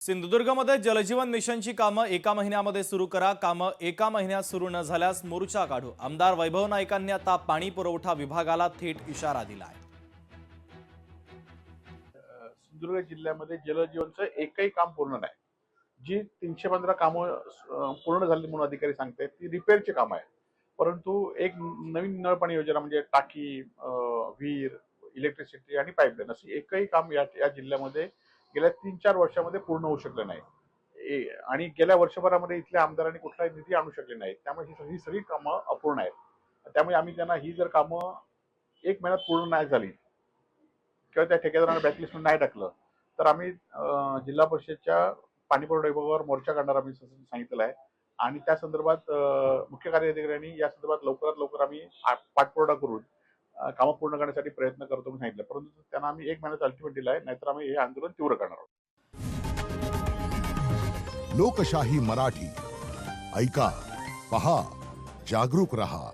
सिंधुदुर्गमध्ये जलजीवन मिशनची कामं एका महिन्यामध्ये सुरू करा। कामं एका महिन्यात सुरू न झाल्यास मोर्चा काढू। आमदार वैभव नाईकांनी आता पाणी पुरवठा विभागाला थेट इशारा दिलाय। सिंधुदुर्ग जिल्ह्यामध्ये जलजीवनचं एकही काम पूर्ण नाही। जी 315 कामं पूर्ण झाली म्हणून अधिकारी सांगतायत ती रिपेअरची कामं आहे। परंतु एक नवीन नळपाणी योजना म्हणजे टाकी, विहीर, इलेक्ट्रिसिटी आणि पाईपलाईन अशी एकही काम या जिल्ह्यामध्ये गेल्या 3-4 वर्षामध्ये पूर्ण होऊ शकलं नाही। आणि गेल्या वर्षभरामध्ये इथल्या आमदारांनी कुठलाही निधी आणू शकले नाही। त्यामुळे ही सगळी कामं अपूर्ण आहेत। त्यामुळे आम्ही त्यांना ही जर कामं 1 महिन्यात पूर्ण नाही झाली किंवा त्या ठेकेदारांना ब्लॅकलिस्टमध्ये नाही टाकलं तर आम्ही जिल्हा परिषदच्या पाणीपुरवठा विभागावर मोर्चा काढणार आम्ही सांगितलेलं आहे। आणि त्या संदर्भात मुख्य कार्यअधिकाऱ्यांनी या संदर्भात लवकरात लवकर आम्ही पाठपुरावा करून कामं पूर्ण करण्यासाठी प्रयत्न करतो म्हणून सांगितलं। परंतु त्यांना आम्ही 1 महिन्याचा अल्टिमेट दिला आहे, नाहीतर आम्ही हे आंदोलन तीव्र करणार आहोत। लोकशाही मराठी ऐका, पहा, जागरूक रहा।